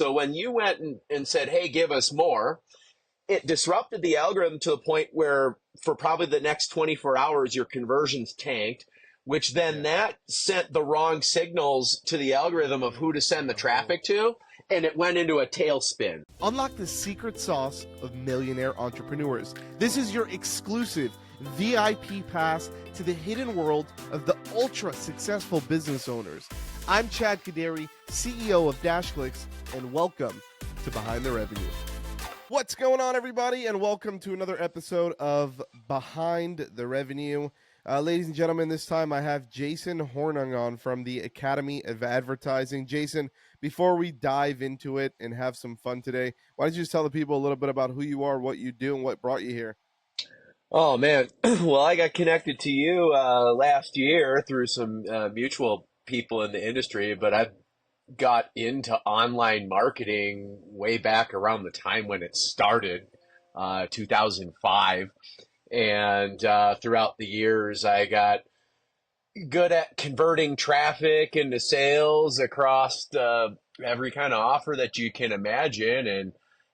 So when you went and said, hey, give us more, it disrupted the algorithm to a point where for probably the next 24 hours, your conversions tanked, which then Yeah. that sent the wrong signals to the algorithm of who to send the traffic to, and it went into a tailspin. Unlock the secret sauce of millionaire entrepreneurs. This is your exclusive VIP pass to the hidden world of the ultra successful business owners. I'm Chad Kaderi, CEO of DashClicks, and welcome to Behind the Revenue. What's going on, everybody, and welcome to another episode of Behind the Revenue. Ladies and gentlemen, this time I have Jason Hornung on from the Academy of Advertising. Jason, before we dive into it and have some fun today, why don't you just tell the people a little bit about who you are, what you do, and what brought you here? Oh, man. Well, I got connected to you last year through some mutual people in the industry, but I've got into online marketing way back around the time when it started, 2005. And throughout the years, I got good at converting traffic into sales across every kind of offer that you can imagine, and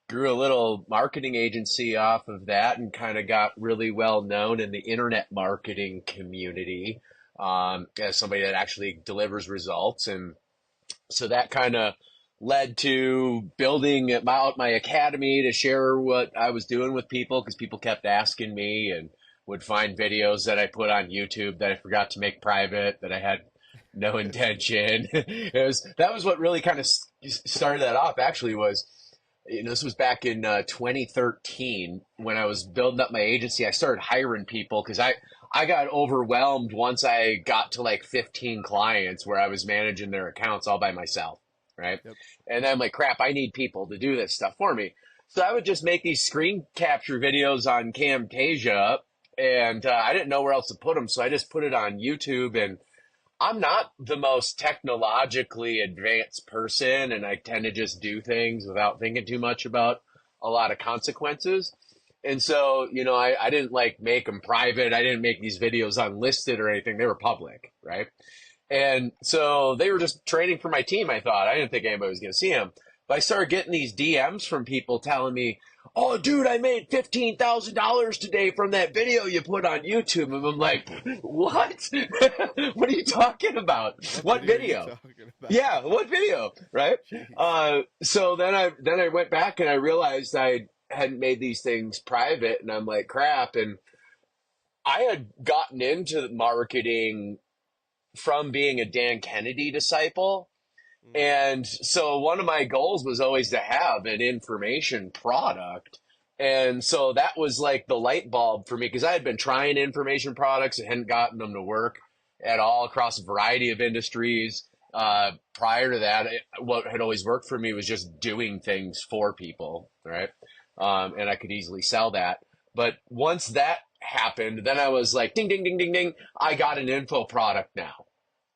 grew a little marketing agency off of that and kind of got really well known in the internet marketing community as somebody that actually delivers results. And so that kind of led to building out my academy to share what I was doing with people, because people kept asking me and would find videos that I put on YouTube that I forgot to make private, that I had no intention. That was what really kind of started that off, actually. Was, this was back in 2013 when I was building up my agency. I started hiring people because I got overwhelmed once I got to like 15 clients where I was managing their accounts all by myself, right? Yep. And then I'm like, crap, I need people to do this stuff for me. So I would just make these screen capture videos on Camtasia, and I didn't know where else to put them, so I just put it on YouTube. And I'm not the most technologically advanced person, and I tend to just do things without thinking too much about a lot of consequences. And so, I didn't like make them private. I didn't make these videos unlisted or anything. They were public, right? And so they were just training for my team, I thought. I didn't think anybody was going to see them. But I started getting these DMs from people telling me, oh, dude, I made $15,000 today from that video you put on YouTube. And I'm like, what? What are you talking about? What video? Yeah, what video? Right? So then I went back and I realized I hadn't made these things private, and I'm like, crap. And I had gotten into marketing from being a Dan Kennedy disciple. And so one of my goals was always to have an information product. And so that was like the light bulb for me, because I had been trying information products and hadn't gotten them to work at all across a variety of industries. Prior to that, what had always worked for me was just doing things for people, right? And I could easily sell that. But once that happened, then I was like, ding, ding, ding, ding, ding, I got an info product now,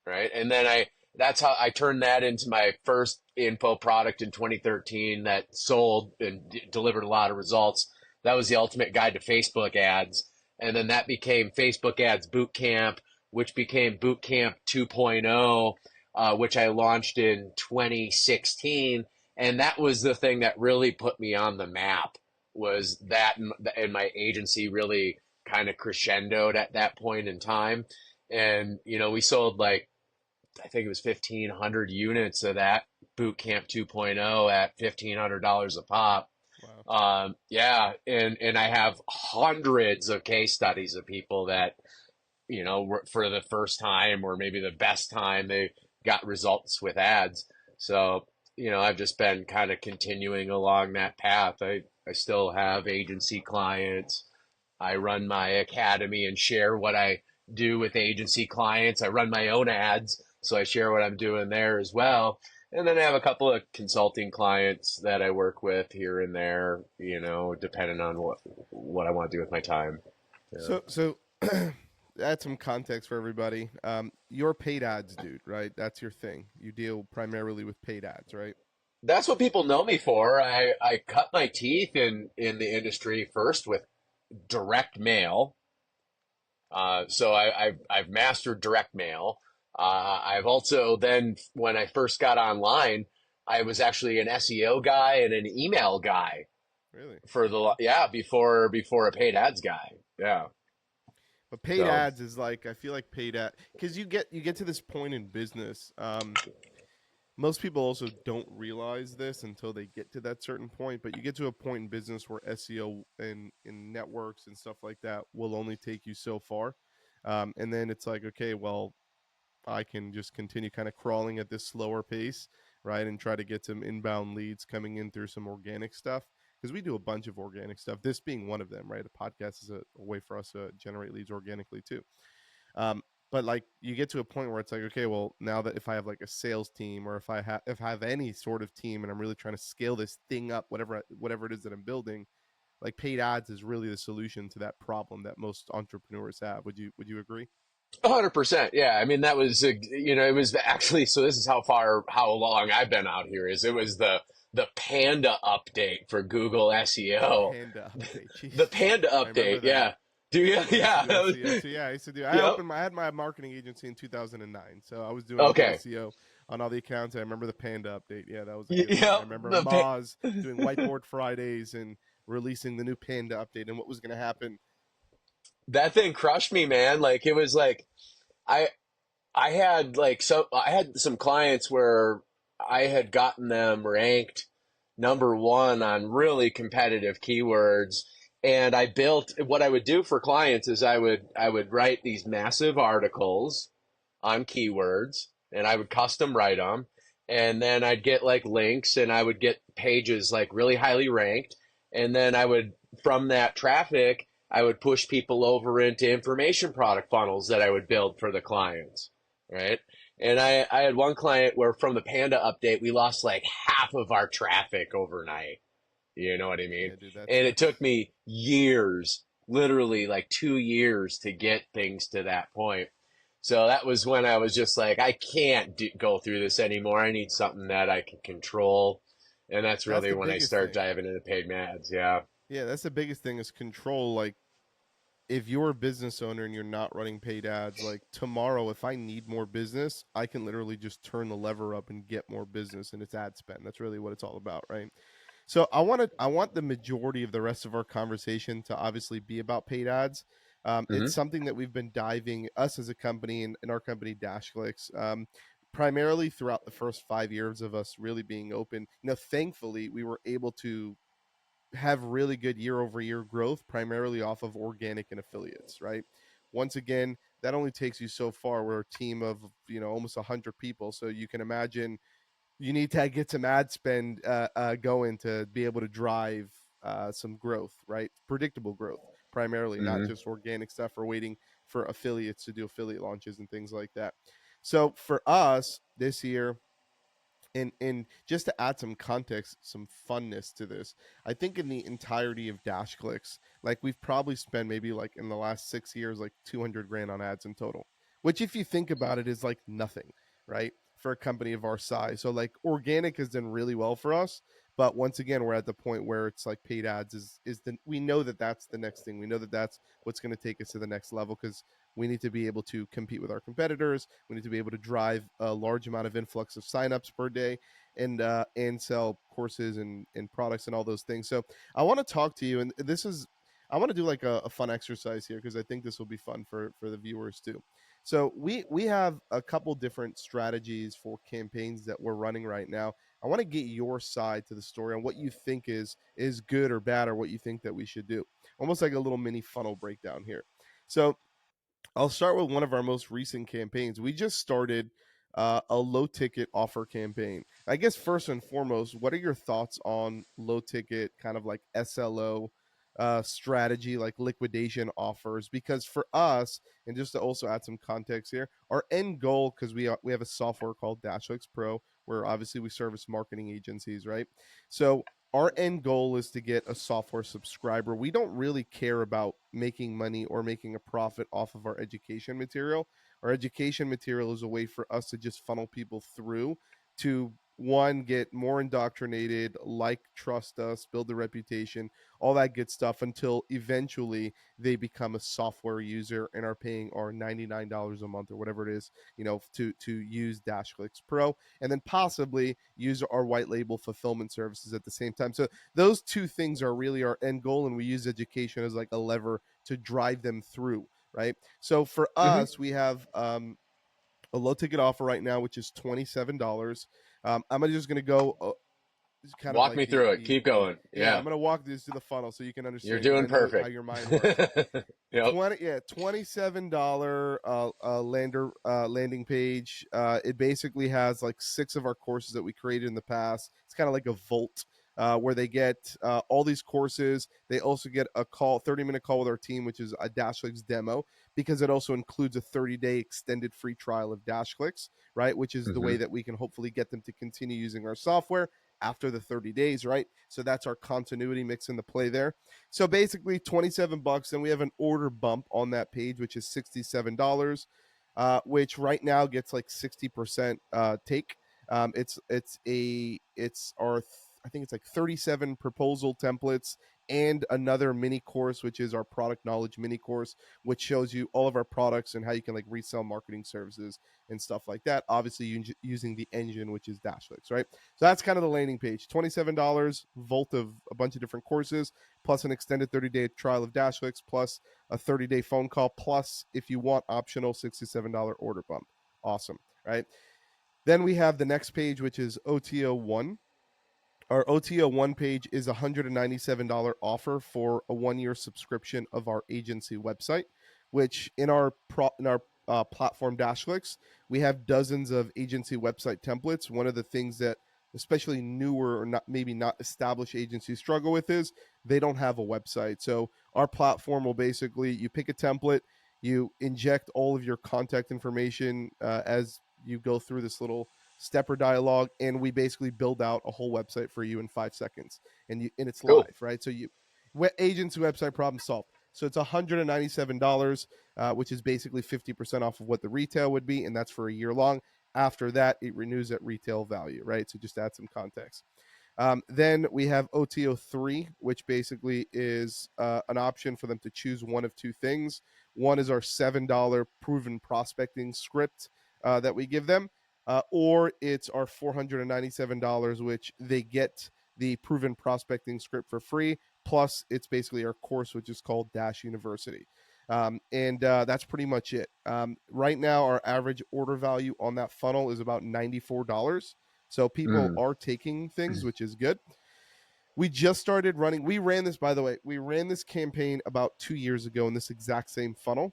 right? And then that's how I turned that into my first info product in 2013 that sold and delivered a lot of results. That was the ultimate guide to Facebook ads. And then that became Facebook Ads Bootcamp, which became Bootcamp 2.0, which I launched in 2016. And that was the thing that really put me on the map, was that, and my agency really kind of crescendoed at that point in time. And, we sold like, I think it was 1,500 units of that Bootcamp 2.0 at $1,500 a pop. Wow. Yeah. And I have hundreds of case studies of people that, for the first time or maybe the best time, they got results with ads. So, I've just been kind of continuing along that path. I still have agency clients. I run my academy and share what I do with agency clients. I run my own ads, so I share what I'm doing there as well. And then I have a couple of consulting clients that I work with here and there, depending on what I want to do with my time. Yeah. So add some context for everybody. You're paid ads, dude, right? That's your thing. You deal primarily with paid ads, right? That's what people know me for. I cut my teeth in the industry first with direct mail. So I've mastered direct mail. I've also then, when I first got online, I was actually an SEO guy and an email guy Really? for Okay. before a paid ads guy. Yeah. But paid So ads is like, I feel like paid ad, because you get to this point in business. Most people also don't realize this until they get to that certain point. But you get to a point in business where SEO and in networks and stuff like that will only take you so far, and then it's like, okay, well, I can just continue kind of crawling at this slower pace, right? And try to get some inbound leads coming in through some organic stuff. Because we do a bunch of organic stuff, this being one of them, right? A podcast is a way for us to generate leads organically too. Um, but like you get to a point where it's like, okay, well, now that if I have like a sales team or if I have any sort of team and I'm really trying to scale this thing up, whatever it is that I'm building, like paid ads is really the solution to that problem that most entrepreneurs have. Would you agree? 100%. Yeah. I mean, that was, it was actually, so this is how long I've been out here is it was the Panda update for Google The SEO. Panda update. The Jeez. Panda I remember update. that. Yeah. Do you? I used to Yeah. do SEO too. Yeah, I used to do. Yep. I had my marketing agency in 2009, so I was doing all the Okay. SEO on all the accounts. I remember the Panda update. Yeah, that was a good one. I Yep. remember Moz doing Whiteboard Fridays and releasing the new Panda update and what was going to happen. That thing crushed me, man. Like it was like, I, I had some clients where I had gotten them ranked number one on really competitive keywords. And I built what I would do for clients is I would write these massive articles on keywords and I would custom write them. And then I'd get like links and I would get pages like really highly ranked. And then from that traffic, I would push people over into information product funnels that I would build for the clients. Right. And I had one client where from the Panda update, we lost like half of our traffic overnight. You know what I mean? Yeah, dude, that And it sucks. took me years, literally like 2 years to get things to that point. So that was when I was just like, I can't go through this anymore. I need something that I can control. And that's That's really the when I biggest start thing. diving into paid ads. Yeah. Yeah, that's the biggest thing is control. Like if you're a business owner and you're not running paid ads, like tomorrow, if I need more business, I can literally just turn the lever up and get more business, and it's ad spend. That's really what it's all about, right? So I want the majority of the rest of our conversation to obviously be about paid ads. It's Hmm. something that we've been diving us as a company and our company DashClicks. Primarily throughout the first 5 years of us really being open, thankfully we were able to have really good year over year growth, primarily off of organic and affiliates, right? Once again, that only takes you so far. We're a team of, almost 100 people. So you can imagine you need to get some ad spend going to be able to drive some growth, right? Predictable growth, primarily, not Hmm. just organic stuff or waiting for affiliates to do affiliate launches and things like that. So for us this year, and just to add some context, some funness to this, I think in the entirety of Dash Clicks, like we've probably spent maybe like in the last 6 years, like 200 grand on ads in total, which if you think about it is like nothing, right? For a company of our size. So like organic has done really well for us. But once again, we're at the point where it's like paid ads is the we know that that's the next thing. We know that that's what's going to take us to the next level because we need to be able to compete with our competitors. We need to be able to drive a large amount of influx of signups per day and sell courses and products and all those things. So I want to talk to you, and I want to do like a fun exercise here because I think this will be fun for the viewers too. So we have a couple different strategies for campaigns that we're running right now. I want to get your side to the story on what you think is good or bad or what you think that we should do. Almost like a little mini funnel breakdown here. So I'll start with one of our most recent campaigns. We just started a low ticket offer campaign. I guess first and foremost, what are your thoughts on low ticket kind of like SLO strategy, like liquidation offers? Because for us, and just to also add some context here, our end goal, because we have a software called DashX Pro, where obviously we service marketing agencies, right? So our end goal is to get a software subscriber. We don't really care about making money or making a profit off of our education material. Our education material is a way for us to just funnel people through to one, get more indoctrinated, like, trust us, build the reputation, all that good stuff, until eventually they become a software user and are paying our $99 a month or whatever it is, to use DashClicks Pro, and then possibly use our white label fulfillment services at the same time. So those two things are really our end goal, and we use education as like a lever to drive them through, right? So for Hmm. us, we have a low ticket offer right now, which is $27. I'm just going to go it's kind of Walk like me through it. Keep going. yeah, I'm Yeah. going to walk this through the funnel so you can You're understand, because doing I know how perfect. your mind works. Yep. $27 landing page. It basically has like 6 of our courses that we created in the past. It's kind of like a vault, where they get all these courses. They also get a 30-minute call with our team, which is a DashClicks demo, because it also includes a 30-day extended free trial of DashClicks, right? Which is the way Hmm. that we can hopefully get them to continue using our software after the 30 days, right? So that's our continuity mix in the play there. So basically $27. Then we have an order bump on that page, which is $67, which right now gets like 60% take. It's our I think it's like 37 proposal templates and another mini course, which is our product knowledge mini course, which shows you all of our products and how you can like resell marketing services and stuff like that. Obviously, using the engine, which is Dashlicks, right? So that's kind of the landing page. $27, vault of a bunch of different courses, plus an extended 30-day trial of Dashlicks, plus a 30-day phone call, plus, if you want, optional $67 order bump. Awesome, right? Then we have the next page, which is OTO1. Our OTO1 page is a $197 offer for a 1-year subscription of our agency website, which in our platform Dashlicks, we have dozens of agency website templates. One of the things that especially newer or not maybe not established agencies struggle with is they don't have a website. So our platform will basically, you pick a template, you inject all of your contact information as you go through this little stepper dialogue, and we basically build out a whole website for you in 5 seconds, and it's Cool. live, right? So agents website problem solved. So it's $197, which is basically 50% off of what the retail would be, and that's for a year long. After that, it renews at retail value, right? So just to add some context. Then we have OTO3, which basically is an option for them to choose one of two things. One is our $7 proven prospecting script that we give them, or it's our $497, which they get the proven prospecting script for free. Plus, it's basically our course, which is called Dash University. And that's pretty much it. Right now, our average order value on that funnel is about $94. So people Mm. are taking things, which is good. We just started running. We ran this, by the way, we ran this campaign about 2 years ago in this exact same funnel.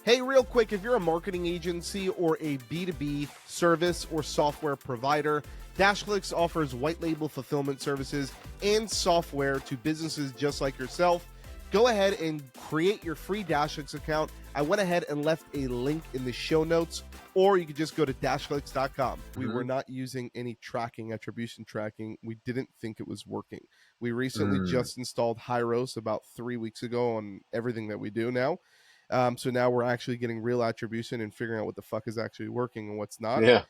Hey, real quick, if you're a marketing agency or a B2B service or software provider, DashClicks offers white label fulfillment services and software to businesses just like yourself. Go ahead and create your free DashClicks account. I went ahead and left a link in the show notes, or you could just go to dashclicks.com. We were not using any tracking, attribution tracking. We didn't think it was working. We recently Mm. just installed Hyros about 3 weeks ago on everything that we do now. So now we're actually getting real attribution and figuring out what the fuck is actually working and what's not. Yeah.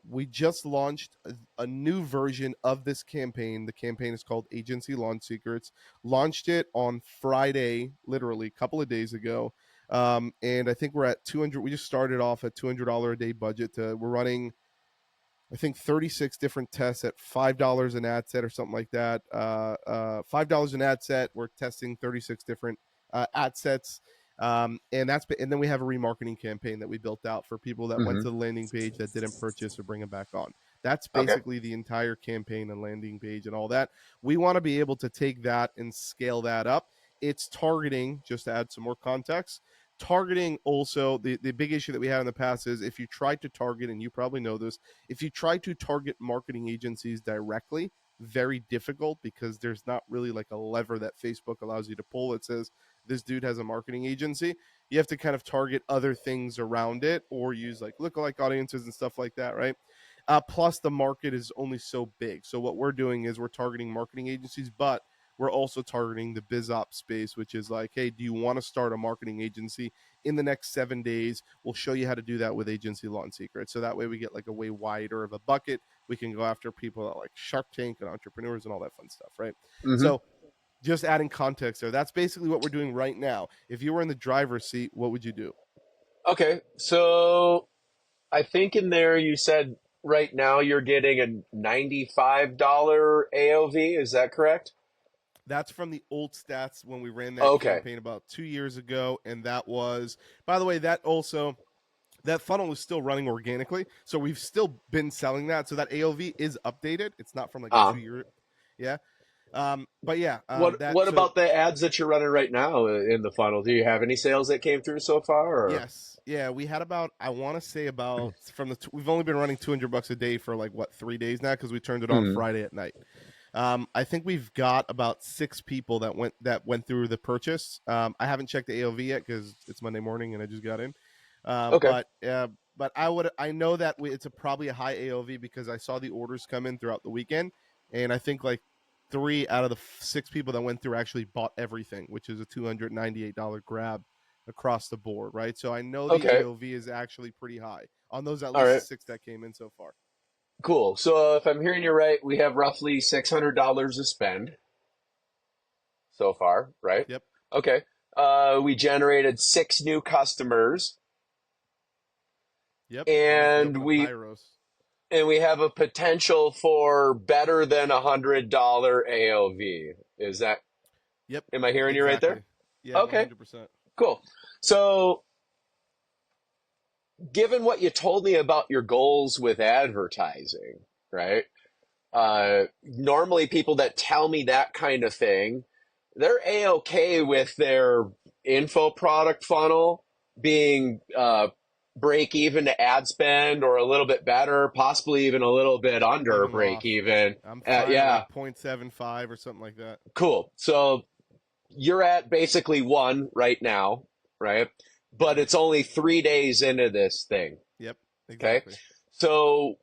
We just launched a new version of this campaign. The campaign is called Agency Launch Secrets. Launched it on Friday, literally a couple of days ago. And I think we're at 200. We just started off at $200 a day budget. We're running, I think, 36 different tests at $5 an ad set or something like that. $5 an ad set. We're testing 36 different ad sets. And then we have a remarketing campaign that we built out for people that went Hmm. to the landing page that didn't purchase or bring them back on. That's Okay. basically the entire campaign and landing page and all that. We want to be able to take that and scale that up. It's targeting, just to add some more context, targeting also the big issue that we had in the past is if you try to target, and you probably know this, if you try to target marketing agencies directly, very difficult, because there's not really like a lever that Facebook allows you to pull that says this dude has a marketing agency. You have to kind of target other things around it or use like lookalike audiences and stuff like that, right? Plus, the market is only so big. So what we're doing is we're targeting marketing agencies, but we're also targeting the biz op space, which is like, hey, do you want to start a marketing agency in the next 7 days? We'll show you how to do that with Agency Launch Secrets. So that way we get like a way wider of a bucket We can go after people that like Shark Tank and entrepreneurs and all that fun stuff, right? Hmm. So just adding context there. That's basically what we're doing right now. If you were in the driver's seat, what would you do? Okay, so I think in there you said right now you're getting a $95 AOV. Is that correct? That's from the old stats when we ran that Okay. campaign about 2 years ago. And that was, by the way, that funnel is still running organically. So we've still been selling that. So that AOV is updated. It's not from like a Uh, 2 year. Yeah. But yeah, what about the ads that you're running right now in the funnel? Do you have any sales that came through so far? Or? yes. Yeah. We had about, I want to say about we've only been running $200 a day for like 3 days now, because we turned it on Mhm. Friday at night. I think we've got about 6 people that went through the purchase. I haven't checked the AOV yet because it's Monday morning and I just got in. Okay. But I know that it's probably a high AOV because I saw the orders come in throughout the weekend, and I think like 3 out of the 6 people that went through actually bought everything, which is a $298 grab across the board, right? So I know the Okay. AOV is actually pretty high on those at All right. least 6 that came in so far. Cool. So if I'm hearing you right, we have roughly $600 to spend so far, right? Yep. Okay. We generated 6 new customers, Yep. And if we and open up we Hyros. and we have a potential for better than $100 AOV. Is that? Yep. Am I hearing you right Exactly. there? Yeah, Okay. 100%. Cool. So, given what you told me about your goals with advertising, right? Normally, people that tell me that kind of thing, they're a-okay with their info product funnel being break even to ad spend or a little bit better, possibly even a little bit under Even break loss. even. I'm fine at Yeah, like 0.75 or something like that. cool. So you're at basically 1 right now, right? But it's only 3 days into this thing. Yep, Okay. exactly. So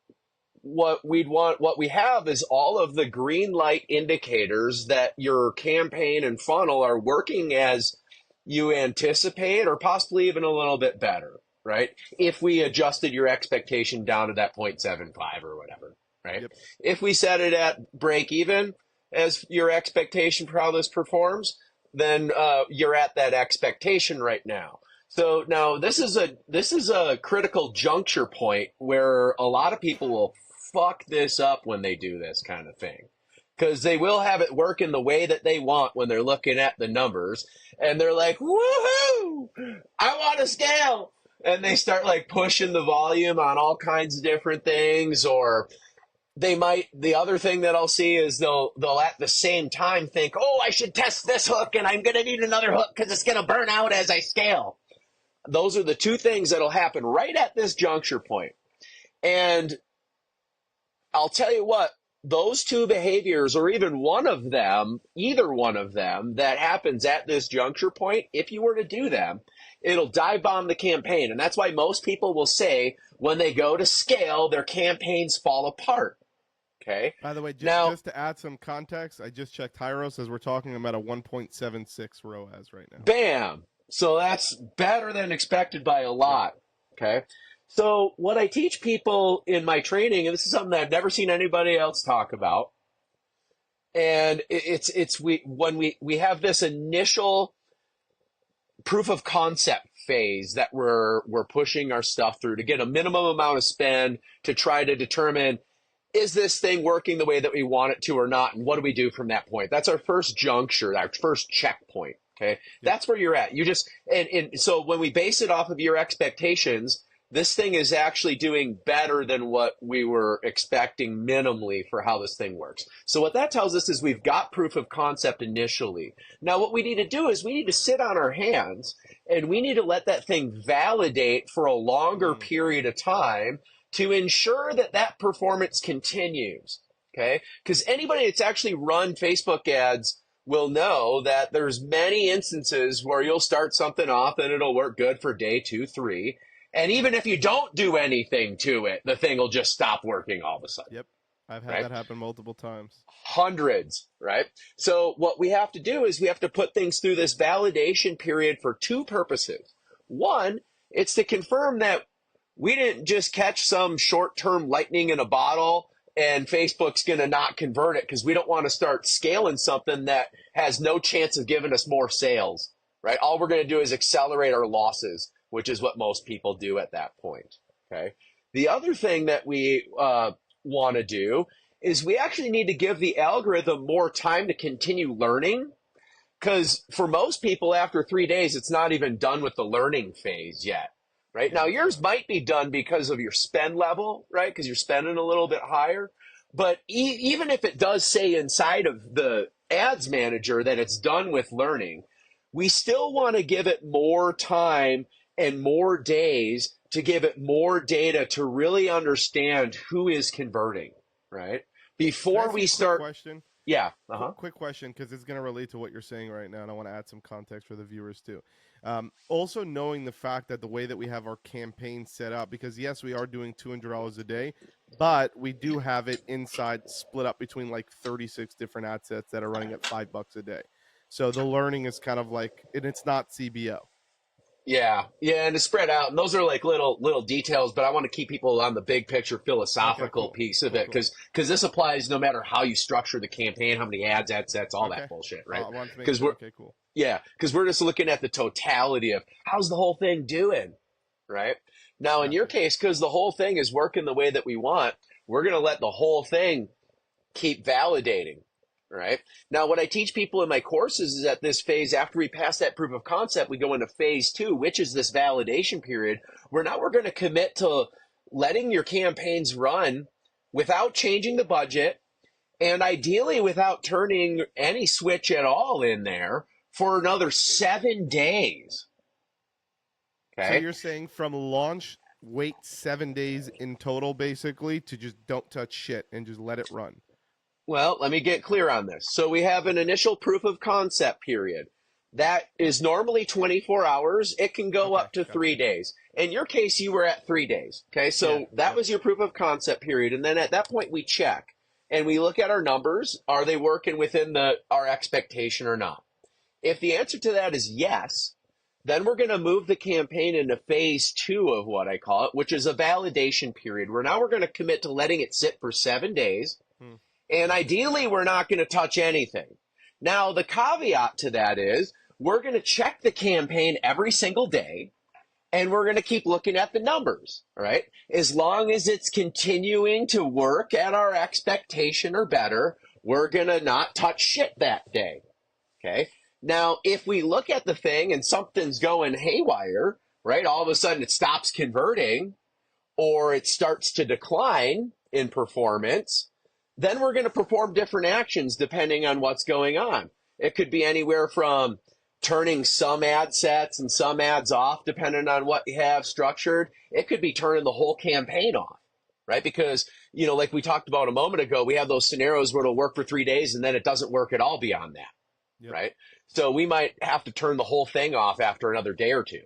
what we have is all of the green light indicators that your campaign and funnel are working as you anticipate, or possibly even a little bit better, right? If we adjusted your expectation down to that 0.75 or whatever, right? Yep. If we set it at break even as your expectation for how this performs, then you're at that expectation right now. So now this is a critical juncture point where a lot of people will fuck this up when they do this kind of thing, because they will have it work in the way that they want when they're looking at the numbers, and they're like, woohoo, I want to scale, and they start like pushing the volume on all kinds of different things. Or the other thing that I'll see is they'll at the same time think, oh, I should test this hook and I'm going to need another hook because it's going to burn out as I scale. Those are the 2 things that'll happen right at this juncture point. And I'll tell you what, those 2 behaviors, or even one of them, either one of them that happens at this juncture point, if you were to do them, it'll dive bomb the campaign. And that's why most people will say when they go to scale, their campaigns fall apart. Okay. By the way, Now, just to add some context, I just checked Hyros as we're talking about a 1.76 ROAS right now. bam. So that's better than expected by a Yep. lot. Okay. So what I teach people in my training, and this is something that I've never seen anybody else talk about, and we have this initial proof of concept phase that we're pushing our stuff through to get a minimum amount of spend to try to determine, is this thing working the way that we want it to or not, and what do we do from that point? That's our first juncture, our first checkpoint. Okay. Yep. That's where you're at. You just, and so when we base it off of your expectations, this thing is actually doing better than what we were expecting minimally for how this thing works. So what that tells us is we've got proof of concept initially. Now what we need to do is we need to sit on our hands and we need to let that thing validate for a longer period of time to ensure that that performance continues. Okay. Because anybody that's actually run Facebook ads will know that there's many instances where you'll start something off and it'll work good for day 2, 3. And even if you don't do anything to it, the thing will just stop working all of a sudden. Yep. I've had right? that happen multiple times. Hundreds, right? So what we have to do is we have to put things through this validation period for 2 purposes. One, it's to confirm that we didn't just catch some short-term lightning in a bottle and Facebook's going to not convert it because we don't want to start scaling something that has no chance of giving us more sales, right? All we're going to do is accelerate our losses, which is what most people do at that point, okay? The other thing that we want to do is we actually need to give the algorithm more time to continue learning, because for most people, after 3 days, it's not even done with the learning phase yet. Right now, yours might be done because of your spend level, right? Because you're spending a little bit higher. But even if it does say inside of the ads manager that it's done with learning, we still want to give it more time and more days to give it more data to really understand who is converting, right? Before we start. Question. Yeah. Quick question, because it's going to relate to what you're saying right now, and I want to add some context for the viewers too. Also, knowing the fact that the way that we have our campaign set up, because yes, we are doing $200 a day, but we do have it inside split up between like 36 different ad sets that are running at $5 a day. So the learning is kind of like, and it's not CBO. Yeah, and it's spread out, and those are like little details. But I want to keep people on the big picture philosophical piece of it, because this applies no matter how you structure the campaign, how many ad sets, all that bullshit, right? Because we're just looking at the totality of how's the whole thing doing, right? Now, in your case, because the whole thing is working the way that we want, we're gonna let the whole thing keep validating. Right? Now, what I teach people in my courses is at this phase, after we pass that proof of concept, we go into phase 2, which is this validation period, where now we're going to commit to letting your campaigns run without changing the budget, and ideally without turning any switch at all in there for another 7 days. Okay? So you're saying from launch, wait 7 days in total, basically, to just don't touch shit and just let it run. Well, let me get clear on this. So we have an initial proof of concept period. That is normally 24 hours. It can go up to 3 days. In your case, you were at 3 days. Okay, so that was your proof of concept period. And then at that point, we check. And we look at our numbers. Are they working within our expectation or not? If the answer to that is yes, then we're going to move the campaign into phase 2 of what I call it, which is a validation period, where now we're going to commit to letting it sit for 7 days. And ideally, we're not going to touch anything. Now, the caveat to that is we're going to check the campaign every single day, and we're going to keep looking at the numbers, right? As long as it's continuing to work at our expectation or better, we're going to not touch shit that day, okay? Now, if we look at the thing and something's going haywire, right, all of a sudden it stops converting or it starts to decline in performance, then we're going to perform different actions depending on what's going on. It could be anywhere from turning some ad sets and some ads off depending on what you have structured. It could be turning the whole campaign off, right? Because, like we talked about a moment ago, we have those scenarios where it'll work for 3 days and then it doesn't work at all beyond that, right? So we might have to turn the whole thing off after another day or two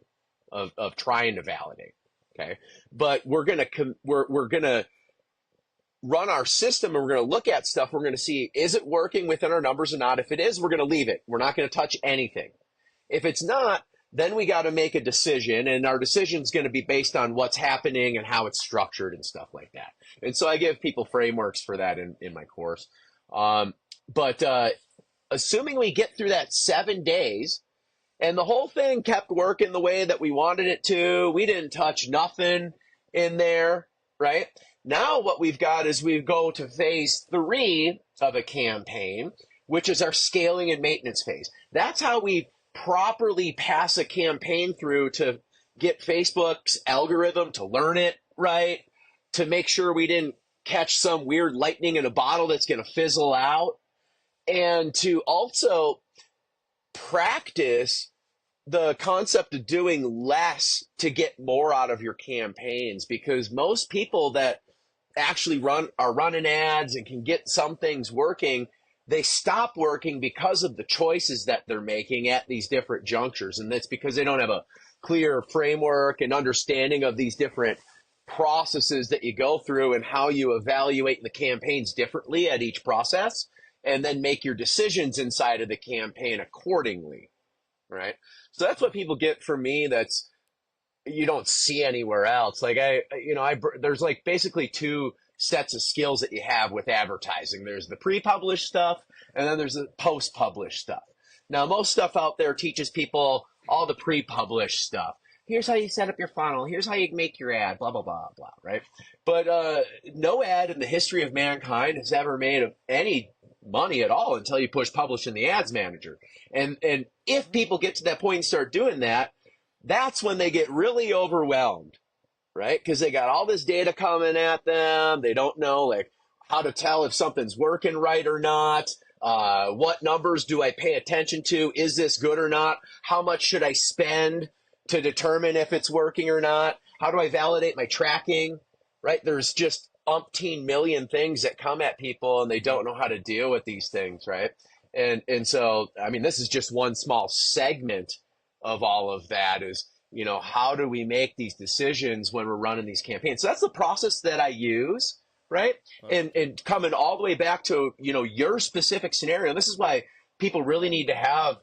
of trying to validate, okay? But we're going to run our system, and we're going to look at stuff. We're going to see, is it working within our numbers or not? If it is, we're going to leave it. We're not going to touch anything. If it's not, then we got to make a decision, and our decision is going to be based on what's happening and how it's structured and stuff like that. And so I give people frameworks for that in my course. But assuming we get through that 7 days and the whole thing kept working the way that we wanted it to, we didn't touch nothing in there, right? Now what we've got is we go to phase 3 of a campaign, which is our scaling and maintenance phase. That's how we properly pass a campaign through to get Facebook's algorithm to learn it right, to make sure we didn't catch some weird lightning in a bottle that's going to fizzle out, and to also practice the concept of doing less to get more out of your campaigns, because most people that actually are running ads and can get some things working, they stop working because of the choices that they're making at these different junctures. And that's because they don't have a clear framework and understanding of these different processes that you go through and how you evaluate the campaigns differently at each process, and then make your decisions inside of the campaign accordingly, right? So that's what people get from me that's you don't see anywhere else. Like there's like basically two sets of skills that you have with advertising. There's the pre-published stuff, and then there's the post-published stuff. Now, most stuff out there teaches people all the pre-published stuff. Here's how you set up your funnel. Here's how you make your ad, blah, blah, blah, blah, right? But no ad in the history of mankind has ever made any money at all until you push publish in the ads manager. And if people get to that point and start doing that, that's when they get really overwhelmed, right? Because they got all this data coming at them. They don't know like how to tell if something's working right or not. What numbers do I pay attention to? Is this good or not? How much should I spend to determine if it's working or not? How do I validate my tracking, right? There's just umpteen million things that come at people and they don't know how to deal with these things, right? And so, I mean, this is just one small segment of all of that is, you know, how do we make these decisions when we're running these campaigns? So that's the process that I use, right? And coming all the way back to, you know, your specific scenario. This is why people really need to have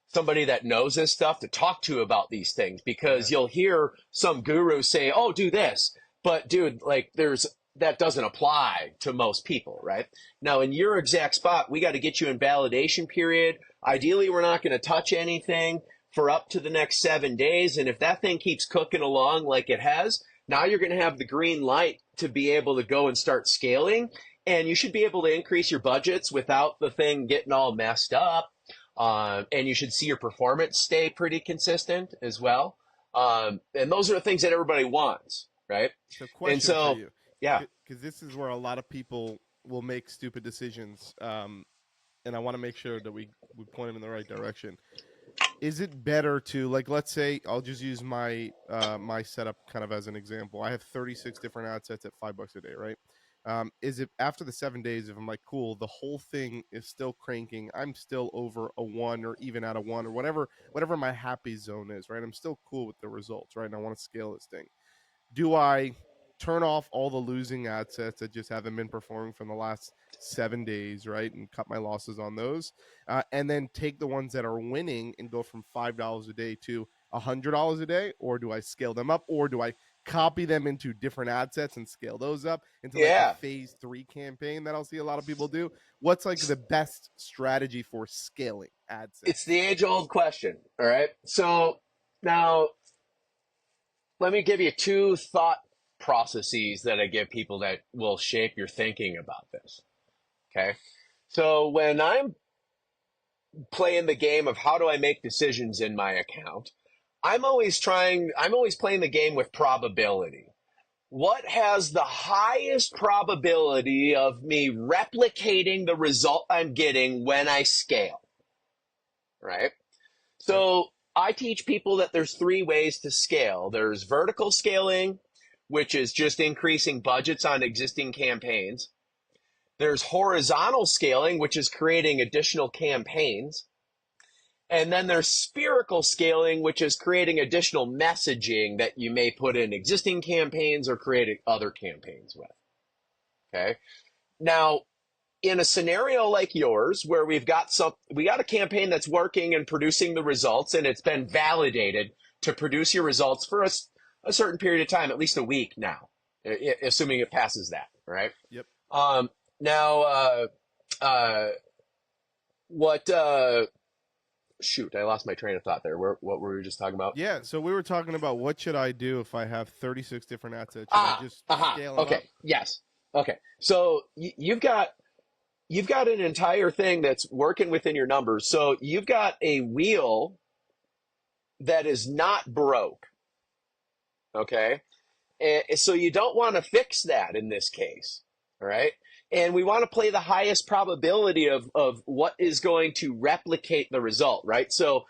somebody that knows this stuff to talk to about these things, because you'll hear some guru say, oh, do this. But dude, like that doesn't apply to most people, right? Now, in your exact spot, we got to get you in validation period. Ideally, we're not going to touch anything for up to the next 7 days. And if that thing keeps cooking along like it has, now you're going to have the green light to be able to go and start scaling. And you should be able to increase your budgets without the thing getting all messed up. And you should see your performance stay pretty consistent as well. And those are the things that everybody wants, right? So question and so, for you. Yeah. Because this is where a lot of people will make stupid decisions. And I want to make sure that we point them in the right direction. Is it better to, like, let's say, I'll just use my my setup kind of as an example. I have 36 different ad sets at $5 a day, right? Is it after the 7 days, if I'm like, cool, the whole thing is still cranking, I'm still over a 1 or even at a 1 or whatever my happy zone is, right? I'm still cool with the results, right? And I want to scale this thing. Do I turn off all the losing ad sets that just haven't been performing from the last 7 days, right? And cut my losses on those. And then take the ones that are winning and go from $5 a day to $100 a day? Or do I scale them up? Or do I copy them into different ad sets and scale those up into like a phase 3 campaign that I'll see a lot of people do? What's like the best strategy for scaling ad sets? It's the age-old question, all right? So now let me give you 2 thought processes that I give people that will shape your thinking about this, okay? So when I'm playing the game of how do I make decisions in my account, I'm always playing the game with probability. What has the highest probability of me replicating the result I'm getting when I scale, right? So I teach people that there's 3 ways to scale. There's vertical scaling, which is just increasing budgets on existing campaigns. There's horizontal scaling, which is creating additional campaigns. And then there's spherical scaling, which is creating additional messaging that you may put in existing campaigns or create other campaigns with. Okay. Now, in a scenario like yours, where we got a campaign that's working and producing the results, and it's been validated to produce your results for a certain period of time, at least a week now, assuming it passes that, right? Yep. Shoot, I lost my train of thought there. What were we just talking about? Yeah, so we were talking about what should I do if I have 36 different ad sets? Should I just scale them up? Yes. Okay. So you've got an entire thing that's working within your numbers. So you've got a wheel that is not broke. Okay. And so you don't want to fix that in this case. All right. And we want to play the highest probability of what is going to replicate the result, right? So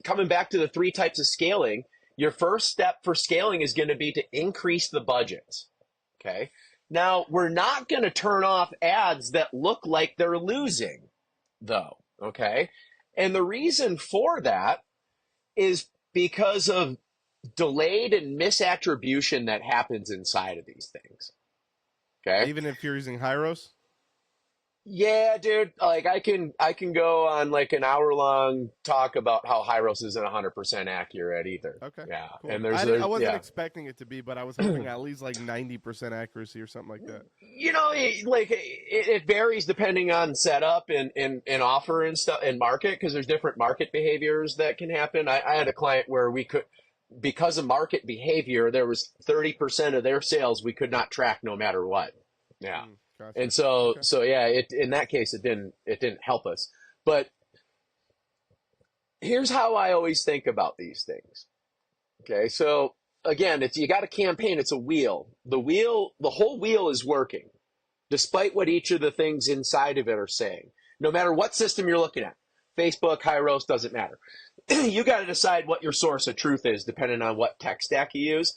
coming back to the 3 types of scaling, your first step for scaling is going to be to increase the budgets, okay? Now, we're not going to turn off ads that look like they're losing, though, okay? And the reason for that is because of delayed and misattribution that happens inside of these things. Okay. Even if you're using Hyros? Yeah, dude. Like I can go on like an hour long talk about how Hyros isn't 100% accurate either. Okay, Yeah, cool. and there's I there wasn't yeah. expecting it to be, but I was hoping at least like 90% accuracy or something like that. It varies depending on setup and offer and stuff and market because there's different market behaviors that can happen. I had a client where we could, because of market behavior, there was 30% of their sales we could not track no matter what. Yeah. Gotcha. And so, Okay. so yeah, in that case, it didn't help us. But here's how I always think about these things. Okay. So again, it's, you got a campaign. It's a wheel. The whole wheel is working despite what each of the things inside of it are saying. No matter what system you're looking at, Facebook, Hyros, doesn't matter. You got to decide what your source of truth is depending on what tech stack you use.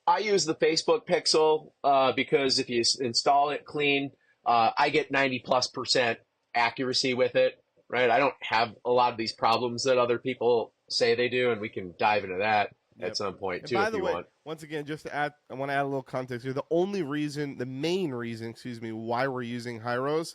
I use the Facebook Pixel because if you install it clean, I get 90+% accuracy with it, right? I don't have a lot of these problems that other people say they do, and we can dive into that at some point And too by if the you way, want. once again, just to add, I want to add a little context here. The main reason, excuse me, why we're using Hyros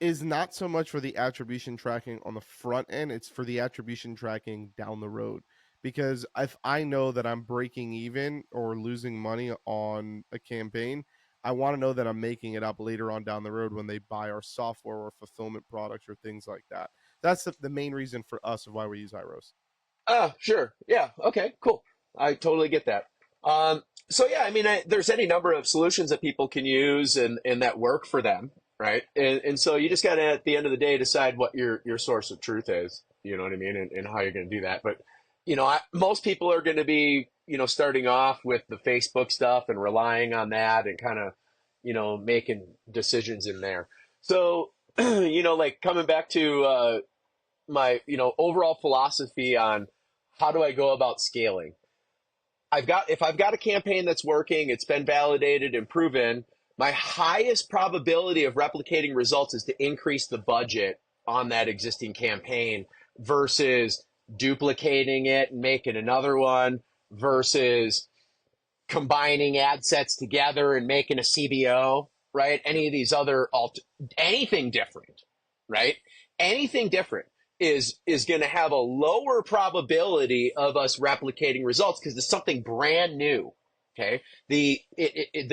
is not so much for the attribution tracking on the front end, it's for the attribution tracking down the road. Because if I know that I'm breaking even or losing money on a campaign, I want to know that I'm making it up later on down the road when they buy our software or fulfillment products or things like that. That's the main reason for us of why we use Hyros. Sure. Yeah. Okay, cool. I totally get that. So yeah, I mean, there's any number of solutions that people can use and that work for them, right? And so you just got to, at the end of the day, decide what your source of truth is. You know what I mean? And how you're going to do that. But, most people are going to be, starting off with the Facebook stuff and relying on that and kind of, making decisions in there. So, like coming back to my, overall philosophy on how do I go about scaling? If I've got a campaign that's working, it's been validated and proven, my highest probability of replicating results is to increase the budget on that existing campaign versus duplicating it and making another one versus combining ad sets together and making a CBO, right? Any of these other anything different, right? Anything different is going to have a lower probability of us replicating results because it's something brand new. Okay, the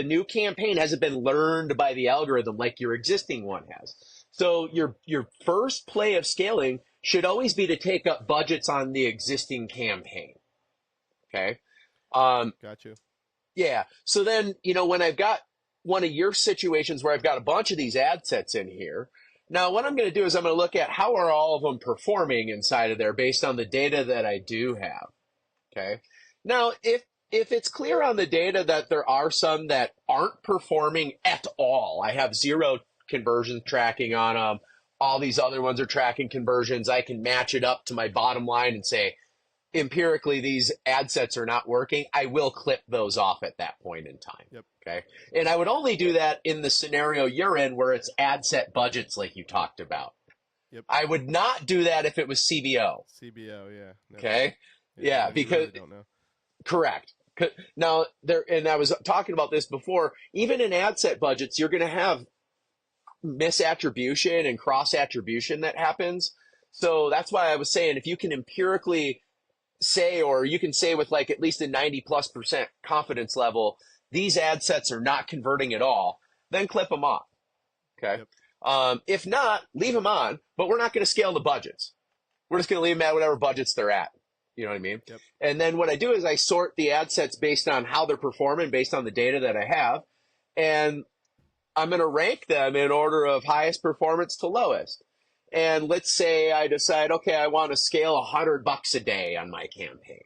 new campaign hasn't been learned by the algorithm like your existing one has. So your first play of scaling should always be to take up budgets on the existing campaign. Okay, Got you. yeah. So then, when I've got one of your situations where I've got a bunch of these ad sets in here, now what I'm going to do is I'm going to look at how are all of them performing inside of there based on the data that I do have. Okay. Now, if it's clear on the data that there are some that aren't performing at all, I have zero conversion tracking on them. All these other ones are tracking conversions. I can match it up to my bottom line and say, empirically, these ad sets are not working. I will clip those off at that point in time. Yep. Okay. And I would only do that in the scenario you're in where it's ad set budgets like you talked about. Yep. I would not do that if it was CBO. CBO, yeah. No. Okay. Yeah, because really don't know. correct. Now and I was talking about this before, even in ad set budgets, you're going to have misattribution and cross attribution that happens. So that's why I was saying, if you can empirically say, or you can say with like at least a 90+% confidence level, these ad sets are not converting at all, then clip them off. Okay. Yep. If not, leave them on, but we're not going to scale the budgets. We're just going to leave them at whatever budgets they're at. You know what I mean? Yep. And then what I do is I sort the ad sets based on how they're performing, based on the data that I have. And I'm going to rank them in order of highest performance to lowest. And let's say I decide, okay, I want to scale $100 a day on my campaign.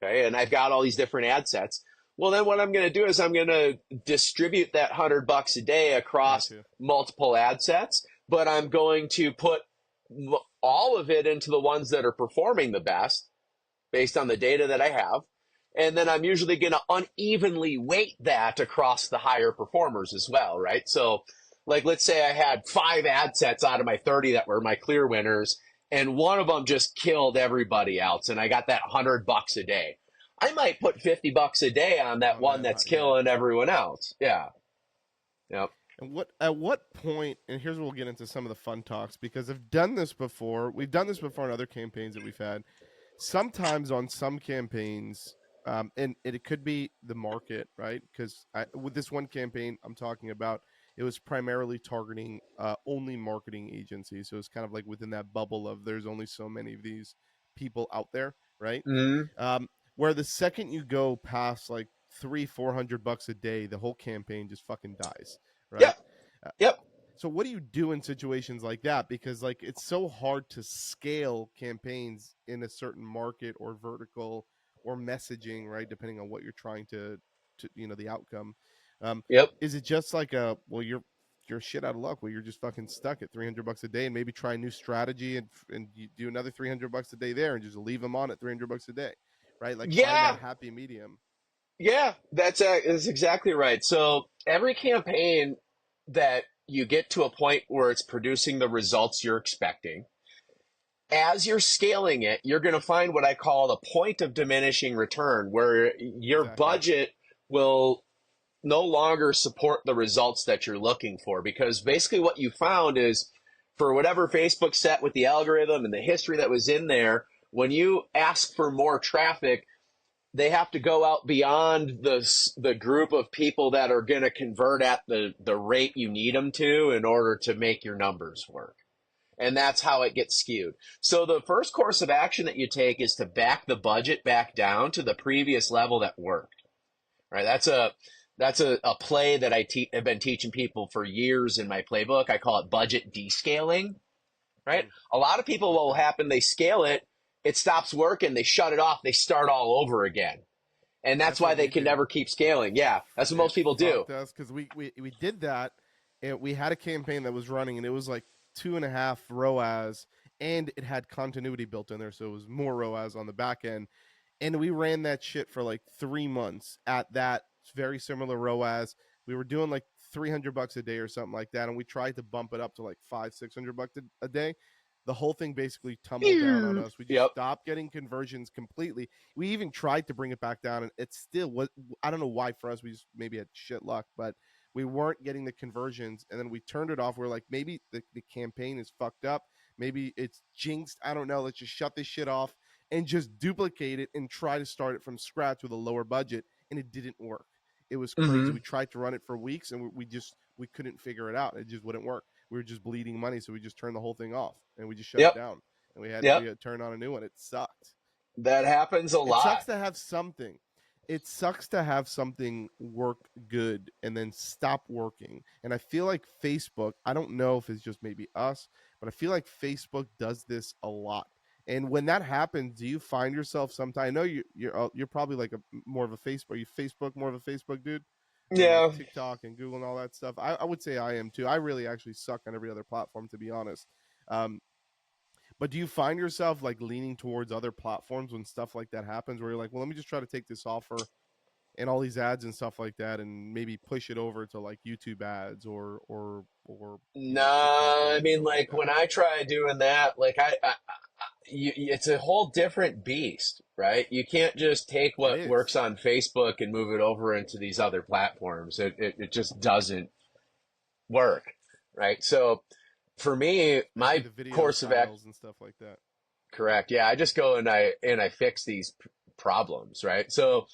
Okay. And I've got all these different ad sets. Well, then what I'm going to do is I'm going to distribute that $100 a day across multiple ad sets, but I'm going to put all of it into the ones that are performing the best based on the data that I have. And then I'm usually going to unevenly weight that across the higher performers as well, right? So like, let's say I had 5 ad sets out of my 30 that were my clear winners, and one of them just killed everybody else, and I got that $100 a day. I might put $50 a day on that one that's killing everyone else. Yeah. Yep. And at what point, and here's where we'll get into some of the fun talks, because I've done this before. We've done this before in other campaigns that we've had. Sometimes on some campaigns, and it could be the market, right? Because with this one campaign I'm talking about, it was primarily targeting only marketing agencies. So it's kind of like within that bubble of there's only so many of these people out there, right? Mm-hmm. Where the second you go past like 300-400 bucks a day, the whole campaign just fucking dies, right? Yep. Uh, Yep. so what do you do in situations like that? Because like it's so hard to scale campaigns in a certain market or vertical or messaging, right? Depending on what you're trying to the outcome. Um, Yep. is it just like you're shit out of luck where you're just fucking stuck at 300 bucks a day and maybe try a new strategy and you do another 300 bucks a day there and just leave them on at 300 bucks a day, right? Like find that Yeah. happy medium. Yeah. That's exactly right. So every campaign that you get to a point where it's producing the results you're expecting, as you're scaling it, you're going to find what I call the point of diminishing return, where your Exactly. budget will no longer support the results that you're looking for. Because basically, what you found is for whatever Facebook set with the algorithm and the history that was in there, when you ask for more traffic, they have to go out beyond the group of people that are going to convert at the rate you need them to in order to make your numbers work. And that's how it gets skewed. So the first course of action that you take is to back the budget back down to the previous level that worked. Right? That's a play that have been teaching people for years in my playbook. I call it budget descaling. Right? A lot of I people, like what will that. happen, they scale it, it stops working, they shut it off, they start all over again. And that's That's why what they we can did. never keep scaling. Yeah, that's what It most people do. fucked us because we did that, and we had a campaign that was running, and it was like 2.5 ROAS, and it had continuity built in there, so it was more ROAS on the back end. And we ran that shit for like 3 months at that very similar ROAS. We were doing like 300 bucks a day or something like that, and we tried to bump it up to like 500-600 bucks a day. The whole thing basically tumbled down on us. We just Yep. stopped getting conversions completely. We even tried to bring it back down, and it still was. I don't know why for us. We just maybe had shit luck, but we weren't getting the conversions. And then we turned it off. We're like, maybe the campaign is fucked up. Maybe it's jinxed. I don't know. Let's just shut this shit off and just duplicate it and try to start it from scratch with a lower budget. And it didn't work. It was crazy. Mm-hmm. We tried to run it for weeks, and we couldn't figure it out. It just wouldn't work. We were just bleeding money, so we just turned the whole thing off and we just shut it Yep. down. And we Yep. had to turn on a new one. It sucked. That happens a It lot. sucks to have something. It sucks to have something work good and then stop working. And I feel like Facebook, I don't know if it's just maybe us, but I feel like Facebook does this a lot. And when that happens, do you find yourself sometimes? I know you're probably like a more of a Facebook. Are you Facebook more of a Facebook dude than like Yeah. TikTok and Google and all that stuff? I would say I am too. I really actually suck on every other platform, to be honest. Um, but do you find yourself like leaning towards other platforms when stuff like that happens, where you're like, well, let me just try to take this offer and all these ads and stuff like that, and maybe push it over to like YouTube ads or TikTok Nah, I ads and mean, stuff like like that? when I try doing that, like it's a whole different beast, right? You can't just take It what is, works on Facebook and move it over into these other platforms. It just doesn't work, right? So for me, especially my the video course of act, styles and stuff like that. correct. Yeah, I just go and I fix these problems, right? So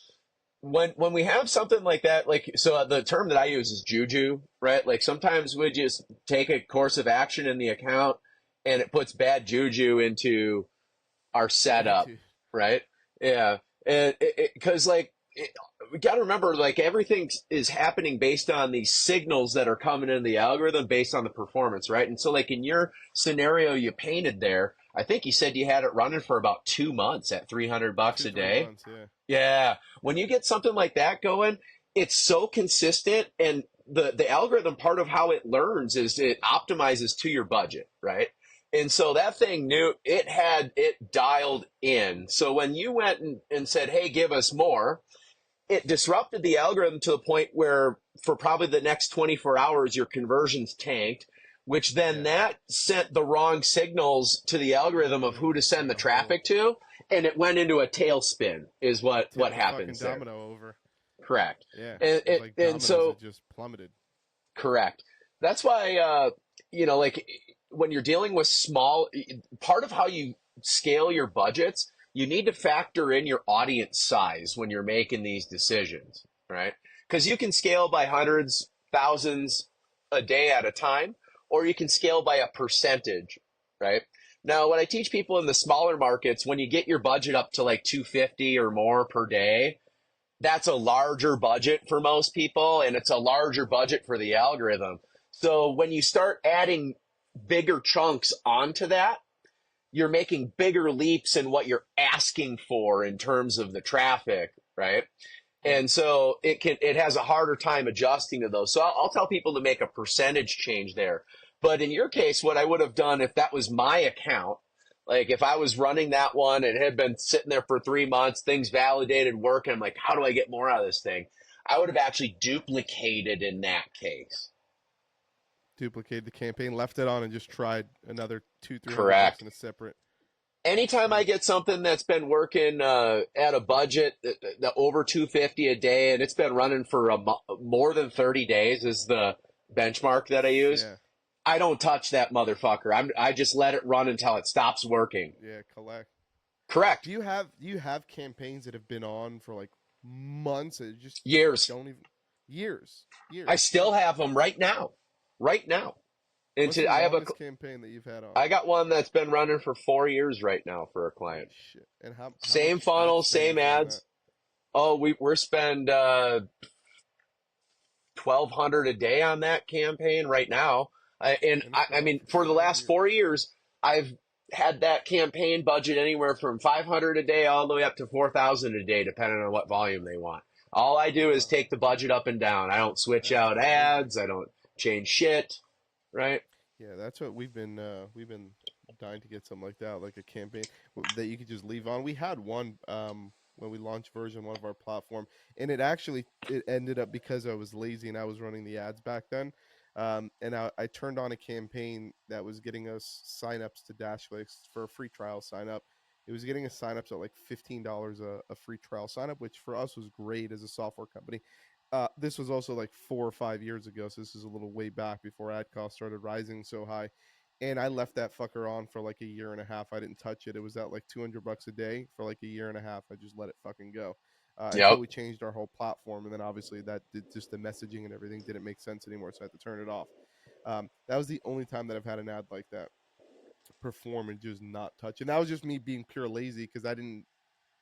when we have something like that, like so the term that I use is juju, right? Like sometimes we just take a course of action in the account and it puts bad juju into our Yeah, setup, dude. right? Yeah, and because we got to remember, like everything is happening based on these signals that are coming in the algorithm based on the performance, right? And so, like in your scenario you painted there, I think you said you had it running for about 2 months at 300 bucks Two a three day. months, yeah. Yeah, when you get something like that going, it's so consistent, and the algorithm part of how it learns is it optimizes to your budget, right? And so that thing knew it had it dialed in. So when you went and said, "Hey, give us more," it disrupted the algorithm to the point where for probably the next 24 hours your conversions tanked, which then Yeah. that sent the wrong signals to the algorithm of who to send Sent the the whole traffic to, and it went into a tailspin is what tipped the fucking happens there. domino over. Correct. Yeah. and, It was and, like and dominoes that so just plummeted. correct. That's why, like when you're dealing with small, part of how you scale your budgets, you need to factor in your audience size when you're making these decisions, right? Because you can scale by hundreds, thousands a day at a time, or you can scale by a percentage, right? Now, when I teach people in the smaller markets, when you get your budget up to like 250 or more per day, that's a larger budget for most people, and it's a larger budget for the algorithm. So when you start adding bigger chunks onto that, you're making bigger leaps in what you're asking for in terms of the traffic, right? And so it has a harder time adjusting to those. So I'll tell people to make a percentage change there. But in your case, what I would have done if that was my account, like if I was running that one and it had been sitting there for 3 months, things validated, working, I'm like, how do I get more out of this thing? I would have actually duplicated in that case. Duplicate the campaign, left it on, and just tried another $200-300 Correct. in a separate. Anytime I get something that's been working at a budget over 250 a day, and it's been running for more than 30 days is the benchmark that I use. Yeah. I don't touch that motherfucker. I just let it run until it stops working. Yeah, collect. Correct. Do you have campaigns that have been on for like months? It just years. Don't even years. I still have them right now. And What's the I have a campaign that you've had on? I got one that's been running for 4 years right now for a client. Shit. And how same funnel, same ads. Oh, we're spend $1,200 a day on that campaign right now. I mean, for the last 4 years, I've had that campaign budget anywhere from $500 a day all the way up to $4,000 a day, depending on what volume they want. All I do is take the budget up and down. I don't switch out ads. I don't change shit. Right? Yeah, that's what we've been dying to get something like that, like a campaign that you could just leave on. We had one when we launched version 1 of our platform, and it ended up because I was lazy and I was running the ads back then. And I turned on a campaign that was getting us signups to Dashlix for a free trial sign up. It was getting us signups at like $15 a free trial sign up, which for us was great as a software company. This was also like 4 or 5 years ago, so this is a little way back before ad costs started rising so high. And I left that fucker on for like a year and a half. I didn't touch it. It was at like $200 a day for like a year and a half. I just let it fucking go until we changed our whole platform. And then obviously that did just the messaging and everything didn't make sense anymore, so I had to turn it off. That was the only time that I've had an ad like that perform and just not touch. And that was just me being pure lazy because I didn't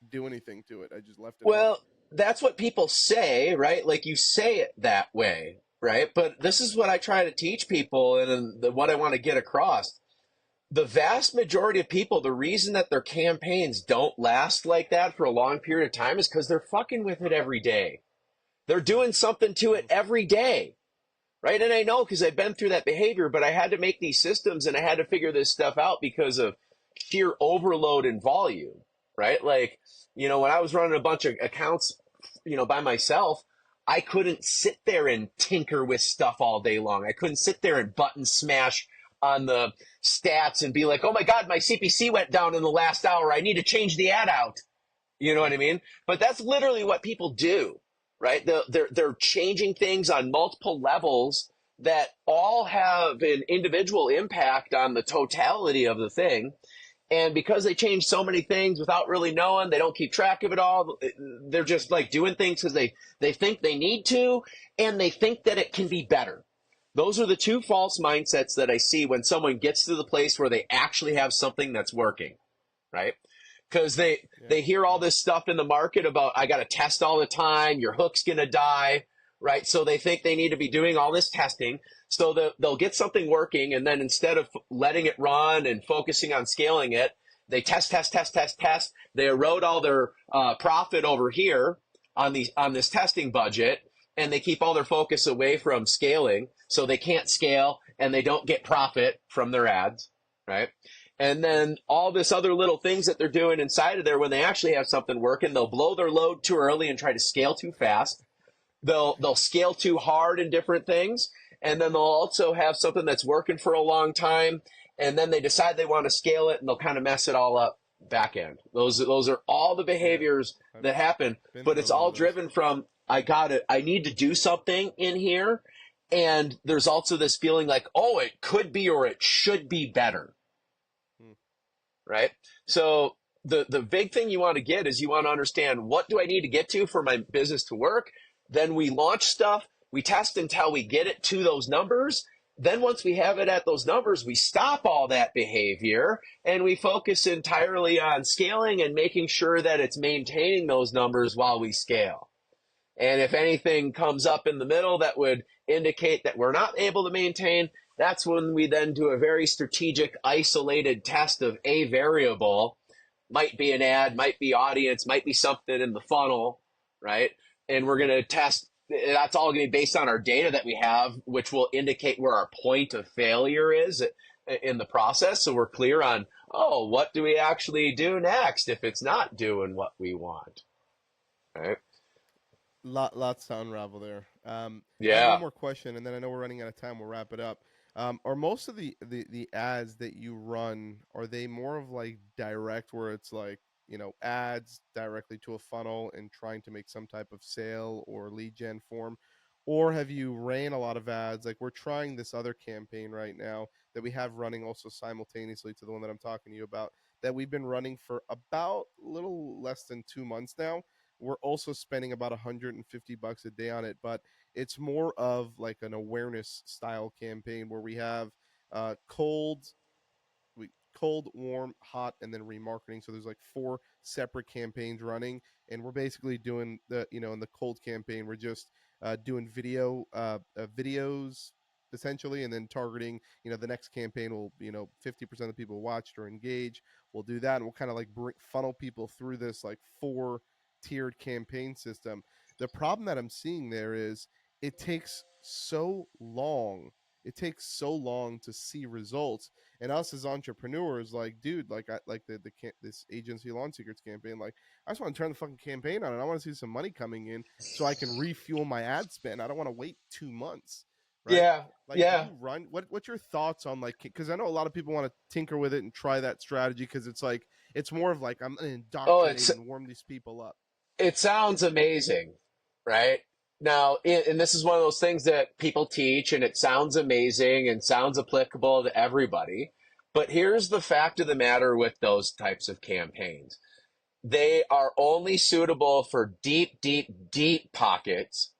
do anything to it. I just left it. Well, that's what people say, right? Like you say it that way, right? But this is what I try to teach people and what I want to get across. The vast majority of people, the reason that their campaigns don't last like that for a long period of time is because they're fucking with it every day. They're doing something to it every day, right? And I know because I've been through that behavior, but I had to make these systems and I had to figure this stuff out because of sheer overload and volume, right? Like, when I was running a bunch of accounts, by myself, I couldn't sit there and tinker with stuff all day long. I couldn't sit there and button smash on the stats and be like, oh my God, my CPC went down in the last hour. I need to change the ad out. You know what I mean? But that's literally what people do, right? They're changing things on multiple levels that all have an individual impact on the totality of the thing. And because they change so many things without really knowing, they don't keep track of it all. They're just like doing things because they think they need to, and they think that it can be better. Those are the two false mindsets that I see when someone gets to the place where they actually have something that's working, right? Because they hear all this stuff in the market about, I got to test all the time, your hook's going to die, right? So they think they need to be doing all this testing. So they'll get something working, and then instead of letting it run and focusing on scaling it, they test. They erode all their profit over here on this testing budget, and they keep all their focus away from scaling. So they can't scale, and they don't get profit from their ads, right? And then all this other little things that they're doing inside of there, when they actually have something working, they'll blow their load too early and try to scale too fast. They'll scale too hard in different things. And then they'll also have something that's working for a long time, and then they decide they want to scale it, and they'll kind of mess it all up back end. Those are all the behaviors that happen, but it's all driven from, I need to do something in here, And there's also this feeling like, oh, it could be or it should be better, Hmm. right? So the big thing you want to get is you want to understand, what do I need to get to for my business to work? Then we launch stuff, we test until we get it to those numbers. Then once we have it at those numbers, we stop all that behavior and we focus entirely on scaling and making sure that it's maintaining those numbers while we scale. And if anything comes up in the middle that would indicate that we're not able to maintain, that's when we then do a very strategic, isolated test of a variable. Might be an ad, might be audience, might be something in the funnel, right? And we're going to test. That's all going to be based on our data that we have, which will indicate where our point of failure is in the process. So we're clear on, oh, what do we actually do next if it's not doing what we want, right? Lots to unravel there. I have one Yeah. more question, and then I know we're running out of time. We'll wrap it up. Are most of the ads that you run, are they more of like direct, where it's like, ads directly to a funnel and trying to make some type of sale or lead gen form? Or have you ran a lot of ads? Like, we're trying this other campaign right now that we have running also simultaneously to the one that I'm talking to you about, that we've been running for about a little less than 2 months now. We're also spending about $150 a day on it, but it's more of like an awareness style campaign where we have cold, cold, warm, hot, and then remarketing. So there's like 4 separate campaigns running, and we're basically doing in the cold campaign, we're just doing videos essentially, and then targeting. The next campaign will 50% of the people watched or engaged. We'll do that, and we'll kind of like funnel people through this like 4 tiered campaign system. The problem that I'm seeing there is it takes so long. It takes so long to see results, and us as entrepreneurs, like, dude, like this agency launch secrets campaign, like, I just want to turn the fucking campaign on, and I want to see some money coming in so I can refuel my ad spend. I don't want to wait 2 months, right? Yeah. Like, do Yeah. you run? What's your thoughts on, like, because I know a lot of people want to tinker with it and try that strategy because it's like it's more of like, I'm gonna Oh, indoctrinate and warm these people up. it sounds amazing, right? Now, and this is one of those things that people teach, and it sounds amazing and sounds applicable to everybody. But here's the fact of the matter with those types of campaigns. They are only suitable for deep, deep, deep pockets,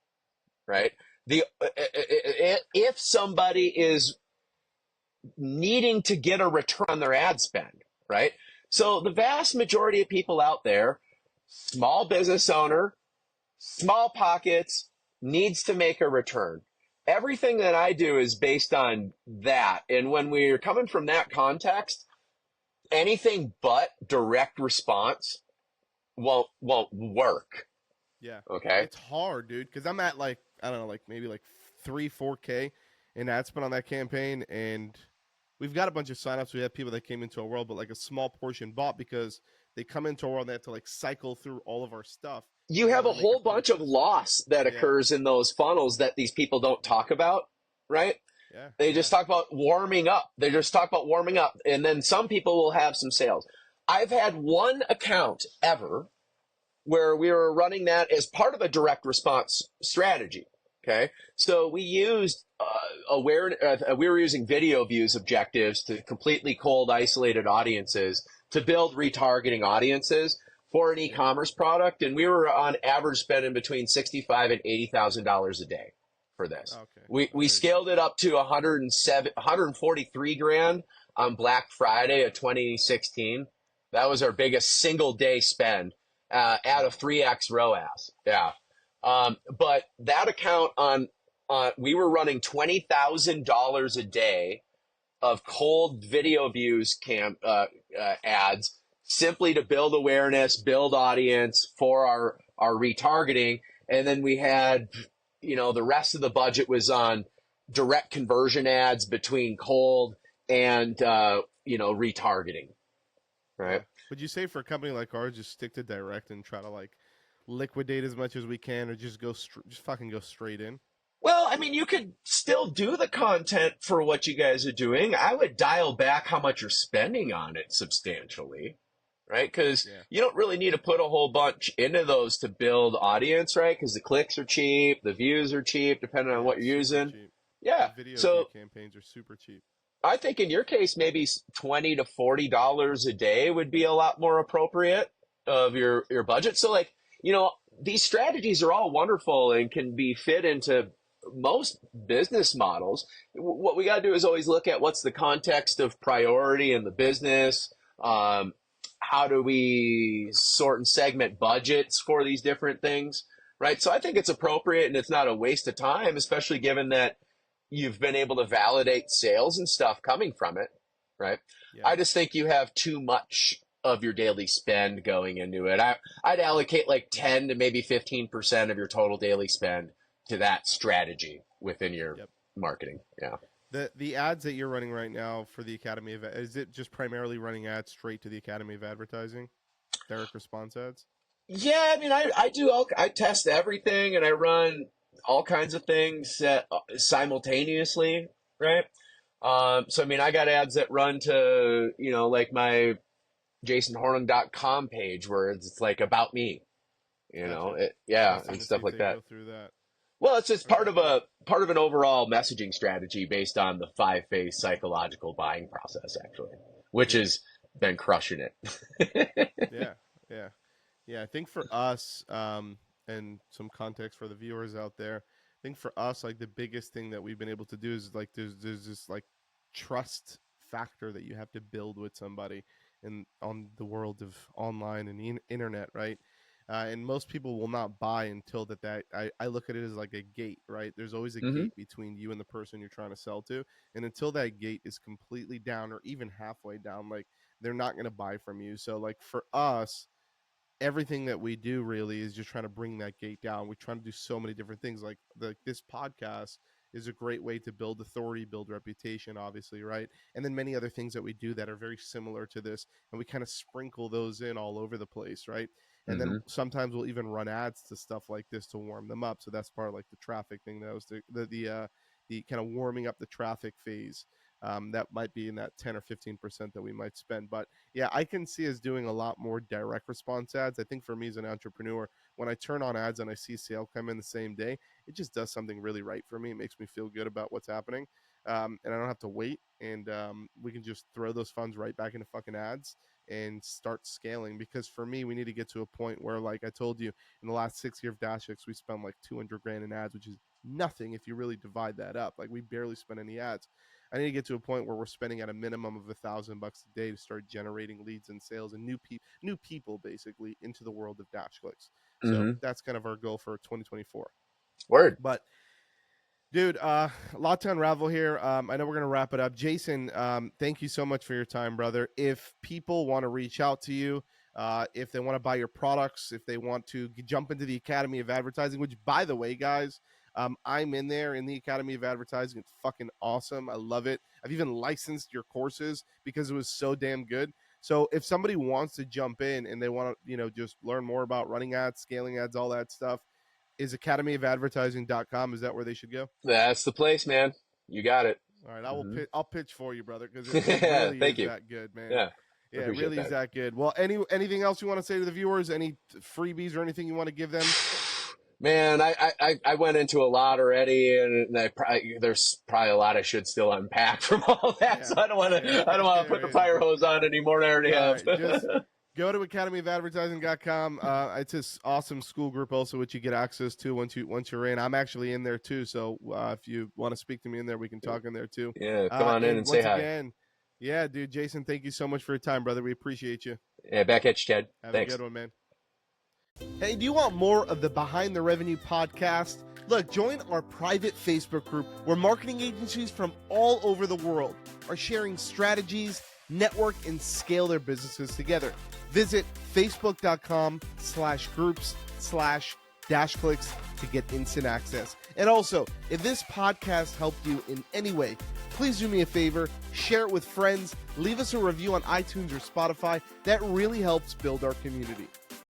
right? If somebody is needing to get a return on their ad spend, right? So the vast majority of people out there, small business owner, small pockets, needs to make a return. Everything that I do is based on that. And when we're coming from that context, anything but direct response won't work. Yeah, Okay. it's hard, dude. Because I'm at, like, I don't know, like maybe like 3-4K in ad spend on that campaign, and we've got a bunch of signups. We have people that came into our world, but like a small portion bought because they come into our world and they have to like cycle through all of our stuff You in have order a to make a whole bunch of purchase. loss that Yeah, occurs in those funnels that these people don't talk about, right? yeah, They yeah. just talk about warming up. They just talk about warming up. And then some people will have some sales. I've had one account ever where we were running that as part of a direct response strategy. Okay. So we used we were using video views objectives to completely cold isolated audiences to build retargeting audiences for an Yeah. e-commerce product. And we were on average spending between $65,000 and $80,000 a day for this. Okay. We There you go. scaled it up to 143 grand on Black Friday of 2016. That was our biggest single day spend at a 3x ROAS. Yeah. But that account we were running $20,000 a day of cold video views ads simply to build awareness, build audience for our retargeting. And then we had, the rest of the budget was on direct conversion ads between cold and, retargeting. Yeah. Right. Would you say for a company like ours, just stick to direct and try to like liquidate as much as we can, or just just fucking go straight in? Well, I mean, you could still do the content for what you guys are doing. I would dial back how much you're spending on it substantially, right? Because Yeah. you don't really need to put a whole bunch into those to build audience, right? Because the clicks are cheap, the views are cheap, depending on Yeah. what you're Super using. cheap. Yeah. Video view So campaigns are super cheap. I think in your case, maybe $20 to $40 a day would be a lot more appropriate of your budget. So like, these strategies are all wonderful and can be fit into most business models. What we got to do is always look at what's the context of priority in the business. How do we sort and segment budgets for these different things, right? So I think it's appropriate and it's not a waste of time, especially given that you've been able to validate sales and stuff coming from it, right? Yeah. I just think you have too much of your daily spend going into it. I'd allocate like 10 to maybe 15% of your total daily spend to that strategy within your marketing. Yeah. The ads that you're running right now for the Academy of, is it just primarily running ads straight to the Academy of Advertising? Direct response ads? Yeah, I mean, I test everything and I run all kinds of things simultaneously, right? So, I mean, I got ads that run to, like my jasonhornung.com page where it's like about me, Gotcha. and stuff like that. Go through that. Well, it's just part of an overall messaging strategy based on the 5-phase psychological buying process, actually, which has been crushing it. Yeah. I think for us, and some context for the viewers out there, I think for us, like the biggest thing that we've been able to do is like there's this like trust factor that you have to build with somebody in on the world of online and the internet, right? And most people will not buy until I look at it as like a gate, right? There's always a gate between you and the person you're trying to sell to. And until that gate is completely down or even halfway down, like they're not going to buy from you. So like for us, everything that we do really is just trying to bring that gate down. We try to do so many different things. Like this podcast is a great way to build authority, build reputation, obviously, right? And then many other things that we do that are very similar to this, and we kind of sprinkle those in all over the place, right? And then sometimes we'll even run ads to stuff like this to warm them up. So that's part of like the traffic thing. That was the kind of warming up the traffic phase. That might be in that 10 or 15% that we might spend. But yeah, I can see us doing a lot more direct response ads. I think for me as an entrepreneur, when I turn on ads and I see sale come in the same day, it just does something really right for me. It makes me feel good about what's happening. And I don't have to wait. And we can just throw those funds right back into fucking ads and start scaling. Because for me, we need to get to a point where, like I told you, in the last 6 years of DashX, we spent like 200 grand in ads, which is nothing if you really divide that up. Like we barely spent any ads. I need to get to a point where we're spending at a minimum of $1,000 a day to start generating leads and sales and new people basically into the world of Dash Clicks. So that's kind of our goal for 2024. Word. But dude, a lot to unravel here. I know we're going to wrap it up. Jason, thank you so much for your time, brother. If people want to reach out to you, if they want to buy your products, if they want to jump into the Academy of Advertising, which, by the way, guys, I'm in there in the Academy of Advertising. It's fucking awesome. I love it. I've even licensed your courses because it was so damn good. So if somebody wants to jump in and they want to, just learn more about running ads, scaling ads, all that stuff, is academyofadvertising.com. Is that where they should go? That's the place, man. You got it. All right. I'll pitch for you, brother, because it really Thank is you. that good, man. Yeah. Yeah, it really is that good. Well, anything else you want to say to the viewers? Any freebies or anything you want to give them? Man, I went into a lot already, and there's probably a lot I should still unpack from all that. Yeah. So I don't want to put the fire hose on anymore than I already have. Right, just go to academyofadvertising.com. It's this awesome school group also, which you get access to once you're in. I'm actually in there too, so if you want to speak to me in there, we can talk in there too. Yeah, come on in and say hi. Again, yeah, dude, Jason, thank you so much for your time, brother. We appreciate you. Yeah, back at you, Ted. Thanks. Have a good one, man. Hey, do you want more of the Behind the Revenue podcast? Look, join our private Facebook group where marketing agencies from all over the world are sharing strategies, network, and scale their businesses together. Visit facebook.com/groups/dashclicks to get instant access. And also, if this podcast helped you in any way, please do me a favor, share it with friends, leave us a review on iTunes or Spotify. That really helps build our community.